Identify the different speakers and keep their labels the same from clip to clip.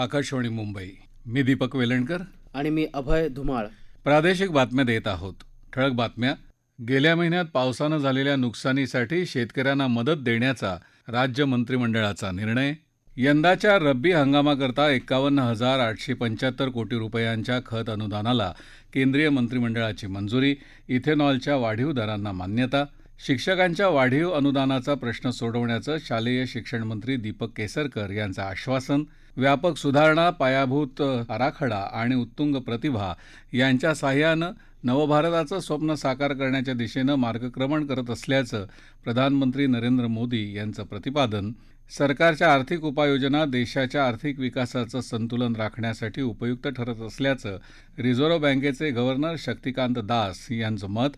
Speaker 1: आकाशवाणी मुंबई. मी दीपक वेलणकर
Speaker 2: आणि मी अभय धुमाळ.
Speaker 1: प्रादेशिक बातम्या देत आहोत. ठळक बातम्या. गेल्या महिन्यात पावसानं झालेल्या नुकसानीसाठी शेतकऱ्यांना मदत देण्याचा राज्य मंत्रिमंडळाचा निर्णय. यंदाच्या रब्बी हंगामाकरता 51,875 कोटी रुपयांच्या खत अनुदानाला केंद्रीय मंत्रिमंडळाची मंजुरी. इथेनॉलच्या वाढीव दरांना मान्यता. शिक्षकांच्या वाढीव अनुदानाचा प्रश्न सोडवण्याचं शालेय शिक्षण मंत्री दीपक केसरकर यांचं आश्वासन. व्यापक सुधारणा, पायाभूत आराखडा आणि उत्तुंग प्रतिभा यांच्या साहाय्यानं नवभारताचं स्वप्न साकार करण्याच्या दिशेनं मार्गक्रमण करत असल्याचं प्रधानमंत्री नरेंद्र मोदी यांचं प्रतिपादन. सरकारच्या आर्थिक उपाययोजना देशाच्या आर्थिक विकासाचं संतुलन राखण्यासाठी उपयुक्त ठरत असल्याचं रिझर्व्ह बँकेचे गव्हर्नर शक्तिकांत दास यांचं मत.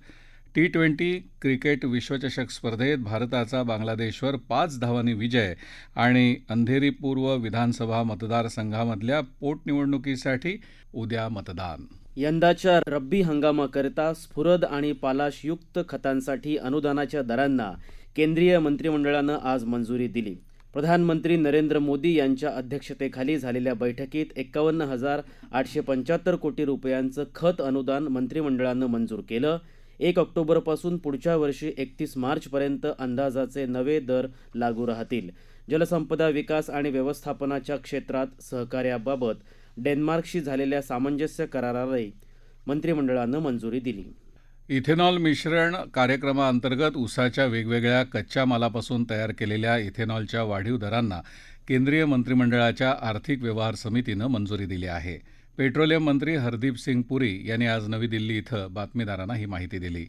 Speaker 1: T20 क्रिकेट विश्वचषक स्पर्धेत भारताचा बांगलादेशवर 5 धावांनी विजय आणि अंधेरी पूर्व विधानसभा मतदारसंघामधल्या पोटनिवडणुकीसाठी उद्या मतदान.
Speaker 2: यंदाच्या रब्बी हंगामाकरिता स्फुरद आणि पालाशयुक्त खतांसाठी अनुदानाच्या दरांना केंद्रीय मंत्रिमंडळानं आज मंजुरी दिली. प्रधानमंत्री नरेंद्र मोदी यांच्या अध्यक्षतेखाली झालेल्या बैठकीत 51,875 कोटी रुपयांचं खत अनुदान मंत्रिमंडळानं मंजूर केलं. 1 ऑक्टोबरपासून पुढच्या वर्षी 31 मार्चपर्यंत अंदाजाचे नवे दर लागू राहतील. जलसंपदा विकास आणि व्यवस्थापनाच्या क्षेत्रात सहकार्याबाबत डेन्मार्कशी झालेल्या सामंजस्य करारालाही मंत्रिमंडळानं मंजुरी दिली.
Speaker 1: इथेनॉल मिश्रण कार्यक्रमाअंतर्गत ऊसाच्या वेगवेगळ्या कच्च्या मालापासून तयार केलेल्या इथेनॉलच्या वाढीव दरांना केंद्रीय मंत्रिमंडळाच्या आर्थिक व्यवहार समितीनं मंजुरी दिली आहे. पेट्रोलियम मंत्री हरदीप सिंग पुरी यांनी आज नवी दिल्ली इथं बातमीदारांना ही माहिती दिली.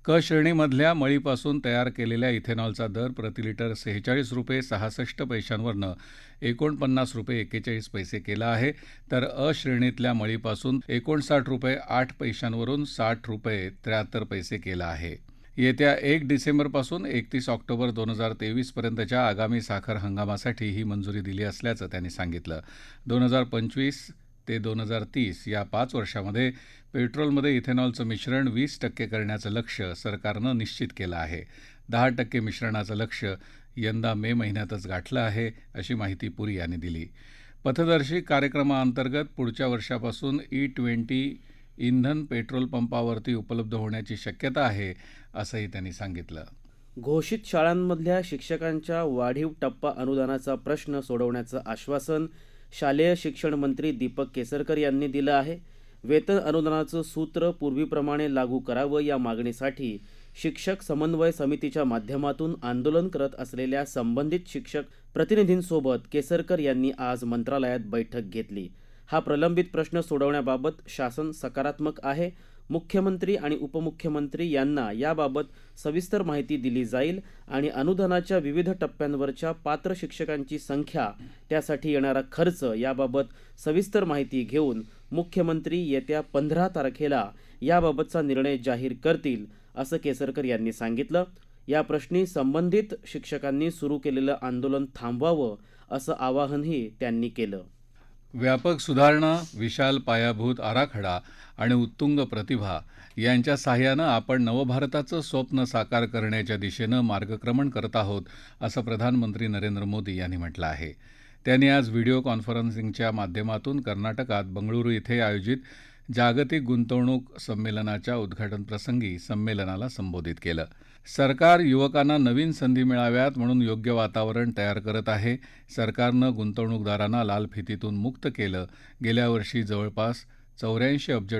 Speaker 1: क श्रेणीमधल्या मळीपासून तयार केलेल्या इथेनॉलचा दर प्रतिलिटर 46 रुपये 66 पैशांवरनं 49 रुपये 41 पैसे केला आहे, तर अ श्रेणीतल्या मळीपासून 59 रुपये 8 पैशांवरून 60 रुपये 73 पैसे केला आहे. येत्या 1 डिसेंबरपासून 31 ऑक्टोबर 2023 पर्यंतच्या आगामी साखर हंगामासाठी ही मंजुरी दिली असल्याचं त्यांनी सांगितलं. 2025 ते 2030 या 5 वर्षामध्ये पेट्रोलमध्ये इथेनॉलचं मिश्रण 20% करण्याचं लक्ष्य सरकारनं निश्चित केलं आहे. 10% मिश्रणाचं लक्ष्य यंदा मे महिन्यातच गाठलं आहे, अशी माहिती पुरी यांनी दिली. पथदर्शी कार्यक्रमाअंतर्गत पुढच्या वर्षापासून E20 इंधन पेट्रोल पंपावरती उपलब्ध होण्याची शक्यता आहे, असंही त्यांनी सांगितलं.
Speaker 2: घोषित शाळांमधल्या शिक्षकांच्या वाढीव टप्पा अनुदानाचा प्रश्न सोडवण्याचं आश्वासन शालेय शिक्षण मंत्री दीपक केसरकर यांनी दिलं आहे. वेतन अनुदानाचं सूत्र पूर्वीप्रमाणे लागू करावं या मागणीसाठी शिक्षक समन्वय समितीच्या माध्यमातून आंदोलन करत असलेल्या संबंधित शिक्षक प्रतिनिधींसोबत केसरकर यांनी आज मंत्रालयात बैठक घेतली. हा प्रलंबित प्रश्न सोडवण्याबाबत शासन सकारात्मक आहे. मुख्यमंत्री आणि उपमुख्यमंत्री यांना याबाबत सविस्तर माहिती दिली जाईल आणि अनुदानाच्या विविध टप्प्यांवरच्या पात्र शिक्षकांची संख्या, त्यासाठी येणारा खर्च याबाबत सविस्तर माहिती घेऊन मुख्यमंत्री येत्या 15 तारखेला याबाबतचा निर्णय जाहीर करतील, असं केसरकर यांनी सांगितलं. या प्रश्नी संबंधित शिक्षकांनी सुरू केलेलं आंदोलन थांबवावं, असं आवाहनही त्यांनी केलं.
Speaker 1: व्यापक सुधारणा, विशाल पायाभूत आराखडा आणि उत्तुंग प्रतिभा यांच्या साहाय्यानं आपण नवभारताचं स्वप्न साकार करण्याच्या दिशेनं मार्गक्रमण करत आहोत, असं प्रधानमंत्री नरेंद्र मोदी यांनी म्हटलं आहे. त्यांनी आज व्हिडिओ कॉन्फरन्सिंगच्या माध्यमातून कर्नाटकात बंगळुरू इथे आयोजित जागतिक गुंतवणूक संमेलनाच्या उद्घाटनप्रसंगी संमेलनाला संबोधित केलं. सरकार युवकांना नवीन संधी मिळाव्यात म्हणून योग्य वातावरण तयार करत आहे. सरकारनं गुंतवणूकदारांना लाल फितीतून मुक्त केलं. गेल्या वर्षी जवळपास $84 अब्ज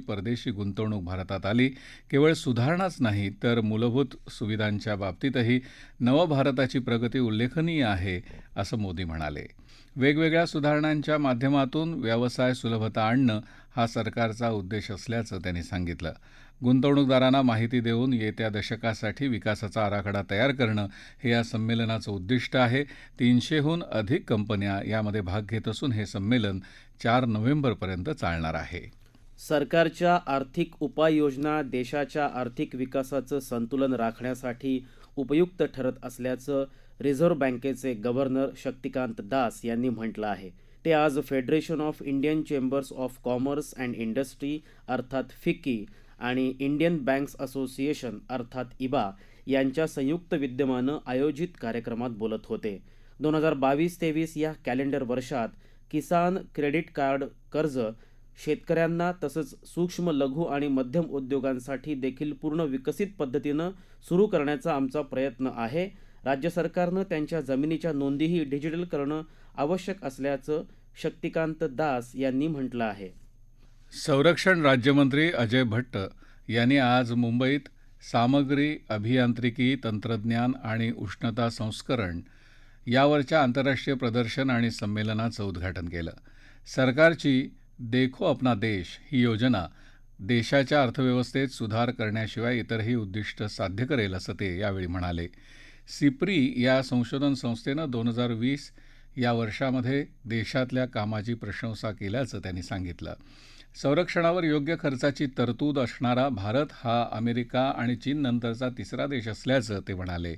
Speaker 1: परदेशी गुंतवणूक भारतात आली. केवळ सुधारणाच नाही तर मूलभूत सुविधांच्या बाबतीतही नवभारताची प्रगती उल्लेखनीय आहे, असं मोदी म्हणाले. वेगवेगळ्या सुधारणांच्या माध्यमातून व्यवसाय सुलभता आणणं हा सरकारचा उद्देश असल्याचं त्यांनी सांगितलं. गुंतवणूकदारांना माहिती देऊन येत्या दशकासाठी विकासाचा आराखडा तयार करणं हे या संमेलनाचं उद्दिष्ट आहे. 300हून अधिक कंपन्या यामध्ये भाग घेत असून हे संमेलन 4 नोव्हेंबरपर्यंत चालणार आहे.
Speaker 2: सरकारच्या आर्थिक उपाययोजना देशाच्या आर्थिक विकासाचं संतुलन राखण्यासाठी उपयुक्त ठरत असल्याचं रिझर्व्ह बँकेचे गव्हर्नर शक्तिकांत दास यांनी म्हटलं आहे. ते आज federation of Indian chambers of commerce and industry अर्थात फिक्की आणि इंडियन बँक्स असोसिएशन अर्थात इबा यांच्या संयुक्त विद्यमानं आयोजित कार्यक्रमात बोलत होते. 2022-23 या कॅलेंडर वर्षात किसान क्रेडिट कार्ड कर्ज शेतकऱ्यांना तसंच सूक्ष्म लघु आणि मध्यम उद्योगांसाठी देखील पूर्ण विकसित पद्धतीनं सुरू करण्याचा आमचा प्रयत्न आहे. राज्य सरकारनं त्यांच्या जमिनीच्या नोंदीही डिजिटल करणं आवश्यक असल्याचं शक्तिकांत दास यांनी म्हटलं आहे.
Speaker 1: संरक्षण राज्यमंत्री अजय भट्ट यांनी आज मुंबईत सामग्री अभियांत्रिकी तंत्रज्ञान आणि उष्णता संस्करण यावरच्या आंतरराष्ट्रीय प्रदर्शन आणि संमेलनाचं उद्घाटन केलं. सरकारची देखो अपना देश ही योजना देशाच्या अर्थव्यवस्थेत सुधार करण्याशिवाय इतरही उद्दिष्ट साध्य करेल असं ते यावेळी म्हणाले. सिप्री या संशोधन संस्थेनं 2020 या वर्षामध्ये देशातल्या कामाची प्रशंसा केल्याचं त्यांनी सांगितलं. संरक्षणावर योग्य खर्चाची तरतूद असणारा भारत हा अमेरिका आणि चीननंतरचा तिसरा देश असल्याचं ते म्हणाले.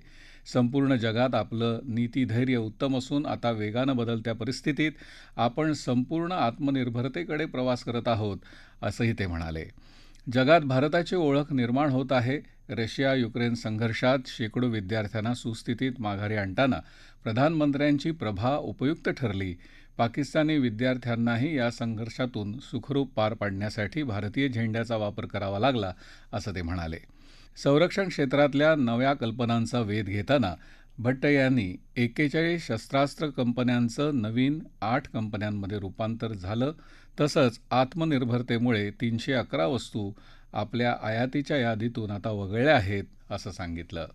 Speaker 1: संपूर्ण जगात आपलं नीतिधैर्य उत्तम असून आता वेगानं बदलत्या परिस्थितीत आपण संपूर्ण आत्मनिर्भरतेकडे प्रवास करत आहोत असंही ते म्हणाले. जगात भारताची ओळख निर्माण होत आहे. रशिया युक्रेन संघर्षात शेकडो विद्यार्थ्यांना सुस्थितीत माघारी आणताना प्रधानमंत्र्यांची प्रभा उपयुक्त ठरली. पाकिस्तानी विद्यार्थ्यांनाही या संघर्षातून सुखरूप पार पाडण्यासाठी भारतीय झेंड्याचा वापर करावा लागला असं ते म्हणाले. संरक्षण क्षेत्रातल्या नव्या कल्पनांचा वेध घेताना भट्ट यांनी 41 शस्त्रास्त्र कंपन्यांचं नवीन 8 कंपन्यांमध्ये रूपांतर झालं. तसंच आत्मनिर्भरतेमुळे 311 वस्तू आपल्या आयातीच्या यादीतून आता वगळल्या आहेत असं सांगितलं.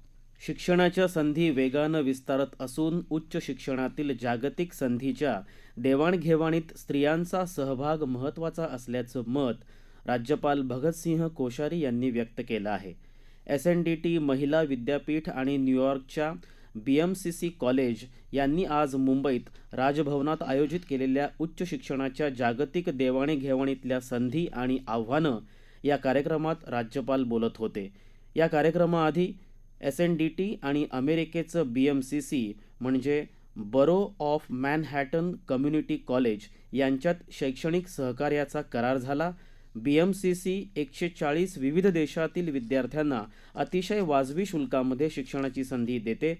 Speaker 2: शिक्षणाच्या संधी वेगानं विस्तारत असून उच्च शिक्षणातील जागतिक संधीच्या देवाणघेवाणीत स्त्रियांचा सहभाग महत्त्वाचा असल्याचं मत राज्यपाल भगतसिंह कोश्यारी यांनी व्यक्त केलं आहे. SNDT महिला विद्यापीठ आणि न्यूयॉर्कच्या BMCC कॉलेज यांनी आज मुंबईत राजभवनात आयोजित केलेल्या उच्च शिक्षणाच्या जागतिक देवाणघेवाणीतल्या संधी आणि आव्हानं या कार्यक्रमात राज्यपाल बोलत होते. या कार्यक्रमाआधी SNDT आणि अमेरिकेचं BMCC म्हणजे बरो ऑफ मॅनहॅटन कम्युनिटी कॉलेज यांच्यात शैक्षणिक सहकार्याचा करार झाला. BMCC 140 विविध देशातील विद्यार्थ्यांना अतिशय वाजवी शुल्कामध्ये शिक्षणाची संधी देते.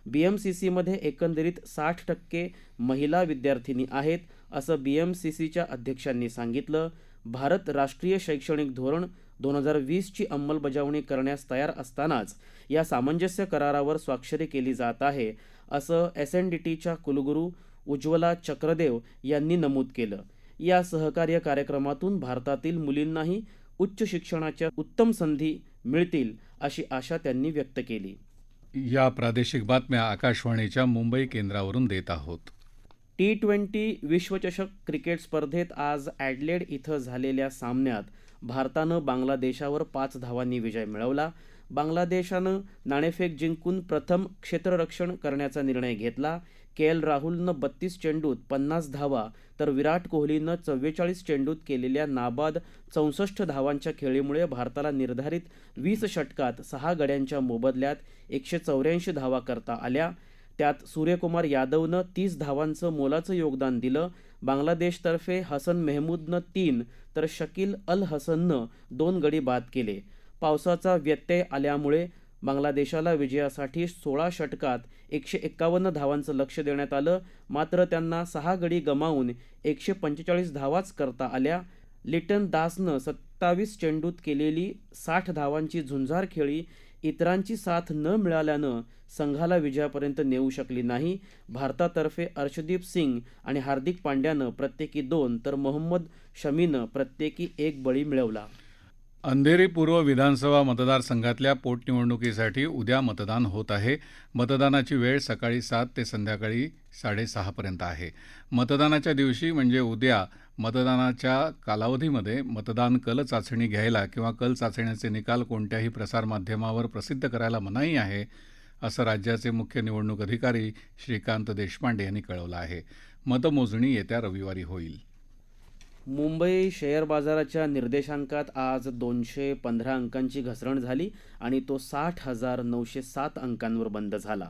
Speaker 2: BMCCमध्ये एकंदरीत 60% महिला विद्यार्थिनी आहेत असं BMCCच्या अध्यक्षांनी सांगितलं. भारत राष्ट्रीय शैक्षणिक धोरण 2020ची अंमलबजावणी करण्यास तयार असतानाच या सामंजस्य करारावर स्वाक्षरी केली जात आहे असं SNDTच्या कुलगुरू उज्ज्वला चक्रदेव यांनी नमूद केलं. या सहकार्य कार्यक्रमातून भारतातील मुलींनाही उच्च शिक्षणाच्या उत्तम संधी मिळतील अशी आशा त्यांनी व्यक्त केली.
Speaker 1: या प्रादेशिक बातम्या आकाशवाणीच्या मुंबई केंद्रावरून देत आहोत.
Speaker 2: T20 विश्वचषक क्रिकेट स्पर्धेत आज ॲडलेड इथं झालेल्या सामन्यात भारतानं बांगलादेशावर 5 धावांनी विजय मिळवला. बांगलादेशानं नाणेफेक जिंकून प्रथम क्षेत्ररक्षण करण्याचा निर्णय घेतला. KL राहुलनं 32 चेंडूत 50 धावा तर विराट कोहलीनं 44 चेंडूत केलेल्या नाबाद 64 धावांच्या खेळीमुळे भारताला निर्धारित 20 षटकात 6 गड्यांच्या मोबदल्यात 184 धावा करता आल्या. त्यात सूर्यकुमार यादवनं 30 धावांचं मोलाचं योगदान दिलं. बांगलादेशतर्फे हसन मेहमूदनं 3 तर शकील अल हसननं 2 गडी बाद केले. पावसाचा व्यत्यय आल्यामुळे बांगलादेशाला विजयासाठी 16 षटकात 151 धावांचं लक्ष्य देण्यात आलं. मात्र त्यांना 6 गडी गमावून 145 धावाच करता आल्या. लिटन दासनं 27 चेंडूत केलेली 60 धावांची झुंजार खेळी इतरांची साथ न मिळाल्यानं संघाला विजयापर्यंत नेऊ शकली नाही. भारतातर्फे अर्शदीप सिंग आणि हार्दिक पांड्यानं प्रत्येकी 2 तर मोहम्मद शमीनं प्रत्येकी 1 बळी मिळवला.
Speaker 1: अंधेरी पूर्व विधानसभा मतदारसंघातल्या पोटनिवडणुकीसाठी उद्या मतदान होत आहे. मतदानाची वेळ सकाळी 7 ते संध्याकाळी 6:30 पर्यंत आहे. मतदानाच्या दिवशी म्हणजे उद्या मतदानाच्या कालावधीमध्ये मतदान कल चाचणी घ्यायला किंवा कल चाचणीचे निकाल कोणत्याही प्रसारमाध्यमावर प्रसिद्ध करायला मनाई आहे असं राज्याचे मुख्य निवडणूक अधिकारी श्रीकांत देशपांडे यांनी कळवलं आहे. मतमोजणी येत्या रविवारी होईल.
Speaker 2: मुंबई शेअर बाजाराच्या निर्देशांकात आज 215 अंकांची घसरण झाली आणि तो 60,907 अंकांवर बंद झाला.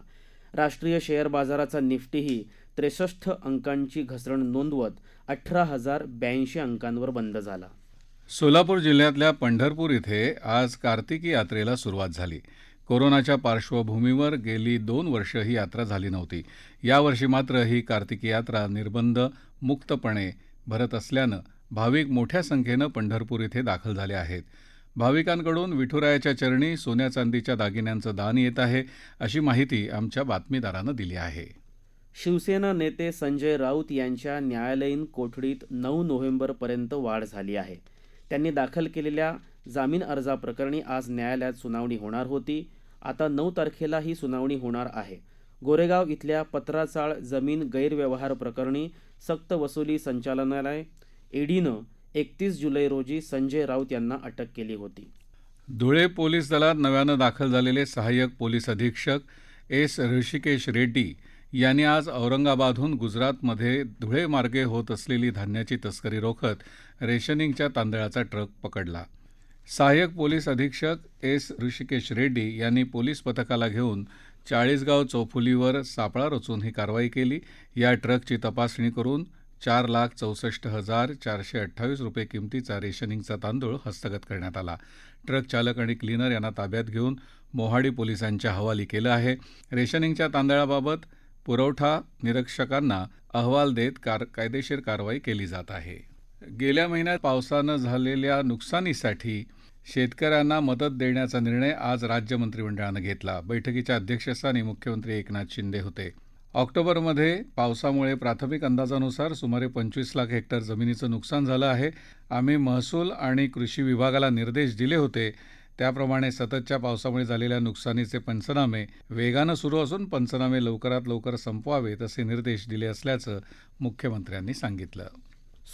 Speaker 2: राष्ट्रीय शेअर बाजाराचा निफ्टीही 63 अंकांची घसरण नोंदवत 18,082 अंकांवर बंद झाला.
Speaker 1: सोलापूर जिल्ह्यातल्या पंढरपूर इथे आज कार्तिकी यात्रेला सुरुवात झाली. कोरोनाच्या पार्श्वभूमीवर गेली 2 वर्ष ही यात्रा झाली नव्हती. यावर्षी मात्र ही कार्तिकी यात्रा निर्बंध मुक्तपणे भरत असल्यानं भाविक मोठ्या संख्येनं पंढरपूर इथे दाखल झाले आहेत. भाविकांकडून विठुरायाच्या चरणी सोन्या चांदीच्या दागिन्यांचं दान येत आहे, अशी माहिती आमच्या बातमीदारानं दिली आहे.
Speaker 2: शिवसेना नेते संजय राऊत यांच्या न्यायालयीन कोठडीत 9 नोव्हेंबरपर्यंत वाढ झाली आहे. त्यांनी दाखल केलेल्या जामीन अर्जाप्रकरणी आज न्यायालयात सुनावणी होणार होती. आता 9 तारखेला ही सुनावणी होणार आहे. गोरेगाव इथल्या पत्राचाळ जमीन गैरव्यवहार प्रकरणी सक्तवसुली संचालनालय ईडीनं 31 जुलै रोजी संजय राऊत यांना अटक केली होती.
Speaker 1: धुळे पोलीस दलात नव्यानं दाखल झालेले सहाय्यक पोलीस अधीक्षक एस ऋषिकेश रेड्डी यांनी आज औरंगाबादहून गुजरातमध्ये धुळे मार्गे होत असलेली धान्याची तस्करी रोखत रेशनिंगच्या तांदळाचा ट्रक पकडला. सहाय्यक पोलीस अधीक्षक एस ऋषिकेश रेड्डी यांनी पोलीस पथकाला घेऊन चाळीसगाव चौफुलीवर सापळा रचून ही कारवाई केली. या ट्रकची तपासणी करून 4,64,428 रुपये किमतीचा रेशनिंगचा तांदूळ हस्तगत करण्यात आला. ट्रक चालक आणि क्लिनर यांना ताब्यात घेऊन मोहाडी पोलिसांच्या हवाली केलं आहे. रेशनिंगच्या तांदळाबाबत पुरवठा निरीक्षकांना अहवाल देत कायदेशीर कारवाई केली जात आहे. गेल्या महिन्यात पावसानं झालेल्या नुकसानीसाठी शेतकऱ्यांना मदत देण्याचा निर्णय आज राज्य मंत्रिमंडळानं घेतला. बैठकीच्या अध्यक्षस्थानी मुख्यमंत्री एकनाथ शिंदे होते. ऑक्टोबरमध्ये पावसामुळे प्राथमिक अंदाजानुसार सुमारे 25 लाख हेक्टर जमिनीचं नुकसान झालं आहे. आम्ही महसूल आणि कृषी विभागाला निर्देश दिले होते. त्याप्रमाणे सततच्या पावसामुळे झालेल्या नुकसानीचे पंचनामे वेगानं सुरू असून पंचनामे लवकरात लवकर संपवावेत असे निर्देश दिले असल्याचं मुख्यमंत्र्यांनी सांगितलं.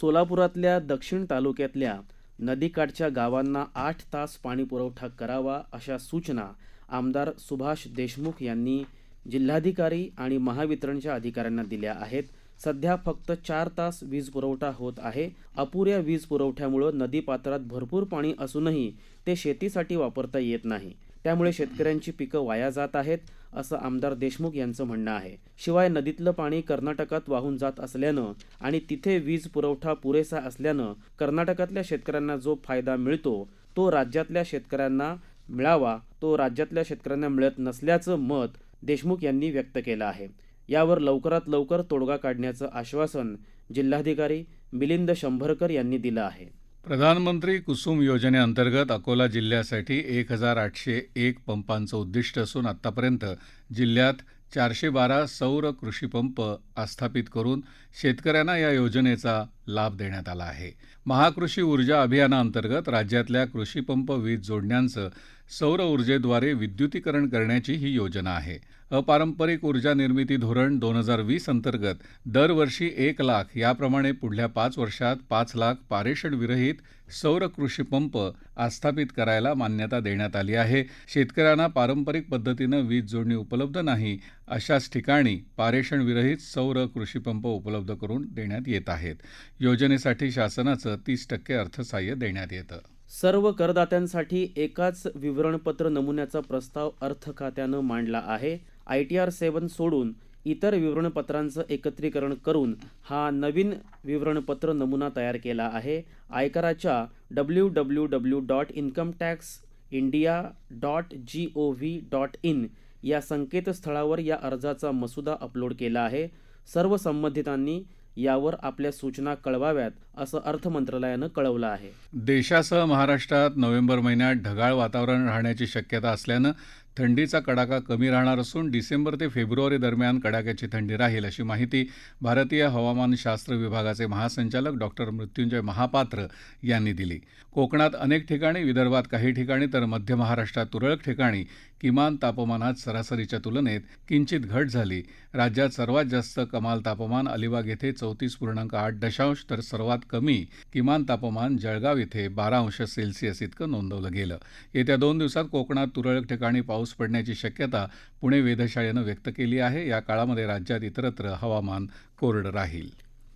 Speaker 2: सोलापुरातल्या दक्षिण तालुक्यातल्या नदीकाठच्या गावांना 8 तास पाणीपुरवठा करावा अशा सूचना आमदार सुभाष देशमुख यांनी जिल्हाधिकारी आणि महावितरणच्या अधिकाऱ्यांना दिल्या आहेत. सध्या फक्त 4 तास वीज पुरवठा होत आहे. अपुऱ्या वीज पुरवठ्यामुळं नदीपात्रात भरपूर पाणी असूनही ते शेतीसाठी वापरता येत नाही. त्यामुळे शेतकऱ्यांची पिकं वाया जात आहेत, असं आमदार देशमुख यांचं म्हणणं आहे. शिवाय नदीतलं पाणी कर्नाटकात वाहून जात असल्यानं आणि तिथे वीज पुरवठा पुरेसा असल्यानं कर्नाटकातल्या शेतकऱ्यांना जो फायदा मिळतो तो राज्यातल्या शेतकऱ्यांना मिळावा, तो राज्यातल्या शेतकऱ्यांना मिळत नसल्याचं मत देशमुख यांनी व्यक्त केलं आहे. यावर लवकरात लवकर तोडगा काढण्याचं आश्वासन जिल्हाधिकारी मिलिंद शंभरकर यांनी दिलं आहे.
Speaker 1: प्रधानमंत्री कुसुम योजनेअंतर्गत अकोला जिल्ह्यासाठी 1,801 पंपांचं उद्दिष्ट असून आत्तापर्यंत जिल्ह्यात 412 सौर कृषीपंप आस्थापित करून शेतकऱ्यांना या योजनेचा लाभ देण्यात आला आहे. महाकृषी ऊर्जा अभियानाअंतर्गत राज्यातल्या कृषीपंप वीज जोडण्यांचं सौर ऊर्जेद्वारे विद्युतीकरण करण्याची ही योजना आहे. अपारंपरिक ऊर्जा निर्मिती धोरण 2020 अंतर्गत दरवर्षी 1 लाख याप्रमाणे पुढल्या 5 वर्षात 5 लाख पारेषण विरहित सौर कृषीपंप आस्थापित करायला मान्यता देण्यात आली आहे. शेतकऱ्यांना पारंपरिक पद्धतीनं वीज जोडणी उपलब्ध नाही अशाच ठिकाणी पारेषण विरहित सौर कृषीपंप उपलब्ध करून देण्यात येत आहेत. योजनेसाठी शासनाचं 30% अर्थसहाय्य देण्यात येतं.
Speaker 2: सर्व करदात्यांसाठी एकाच विवरणपत्र नमुन्याचा प्रस्ताव अर्थ खात्यानं मांडला आहे. ITR 7 सोडून इतर विवरणपत्रांचं एकत्रीकरण करून हा नवीन विवरणपत्र नमुना तयार केला आहे. आयकराच्या www.incometaxindia.gov.in या संकेतस्थळावर या अर्जाचा मसुदा अपलोड केला आहे. सर्व संबंधितांनी यावर आपल्या सूचना कळवाव्यात, असं अर्थ मंत्रालयानं कळवलं आहे.
Speaker 1: देशासह महाराष्ट्रात नोव्हेंबर महिन्यात ढगाळ वातावरण राहण्याची शक्यता असल्यानं थंडीचा कडाका कमी राहणार असून डिसेंबर ते फेब्रुवारी दरम्यान कडाक्याची थंडी राहील, अशी माहिती भारतीय हवामानशास्त्र विभागाचे महासंचालक डॉक्टर मृत्युंजय महापात्र यांनी दिली. कोकणात अनेक ठिकाणी, विदर्भात काही ठिकाणी तर मध्य महाराष्ट्रात तुरळक ठिकाणी किमान तापमानात सरासरीच्या तुलनेत किंचित घट झाली. राज्यात सर्वात जास्त कमाल तापमान अलिबाग येथे 34.8 तर सर्वात कमी किमान तापमान जळगाव येथे 12° इतकं नोंदवलं गेलं. येत्या 2 दिवसात कोकणात तुरळक ठिकाणी पाऊस पडण्याची शक्यता पुणे वेधशाळेनं व्यक्त केली आहे. या काळामध्ये राज्यात इतरत्र हवामान कोरडं राहील.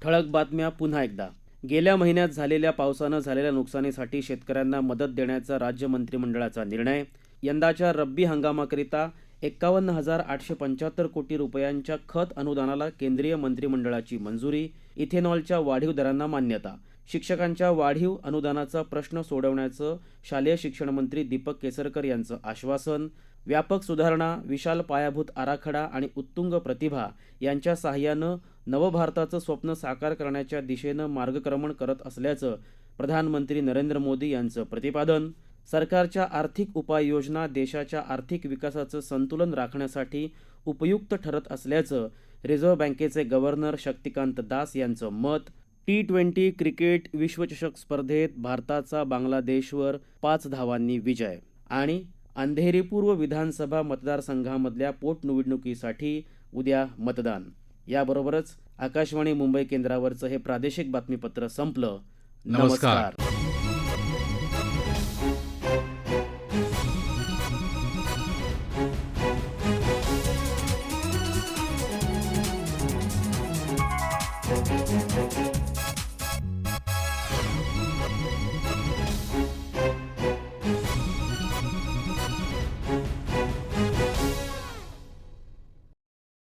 Speaker 2: ठळक बातम्या पुन्हा एकदा. गेल्या महिन्यात झालेल्या पावसानं झालेल्या नुकसानीसाठी शेतकऱ्यांना मदत देण्याचा राज्य मंत्रिमंडळाचा निर्णय. यंदाच्या रब्बी हंगामाकरिता 51,875 कोटी रुपयांच्या खत अनुदानाला केंद्रीय मंत्रिमंडळाची मंजुरी. इथेनॉलच्या वाढीव दरांना मान्यता. शिक्षकांच्या वाढीव अनुदानाचा प्रश्न सोडवण्याचं शालेय शिक्षण मंत्री दीपक केसरकर यांचं आश्वासन. व्यापक सुधारणा, विशाल पायाभूत आराखडा आणि उत्तुंग प्रतिभा यांच्या साहाय्यानं नवभारताचं स्वप्न साकार करण्याच्या दिशेनं मार्गक्रमण करत असल्याचं प्रधानमंत्री नरेंद्र मोदी यांचं प्रतिपादन. सरकारच्या आर्थिक उपाययोजना देशाच्या आर्थिक विकासाचं संतुलन राखण्यासाठी उपयुक्त ठरत असल्याचं रिझर्व्ह बँकेचे गव्हर्नर शक्तिकांत दास यांचं मत. T20 क्रिकेट विश्वचषक स्पर्धेत भारताचा बांगलादेशवर 5 धावांनी विजय. आणि अंधेरी पूर्व विधानसभा मतदारसंघामधल्या पोटनिवडणुकीसाठी उद्या मतदान. याबरोबरच आकाशवाणी मुंबई केंद्रावरचं हे प्रादेशिक बातमीपत्र संपलं.
Speaker 1: नमस्कार.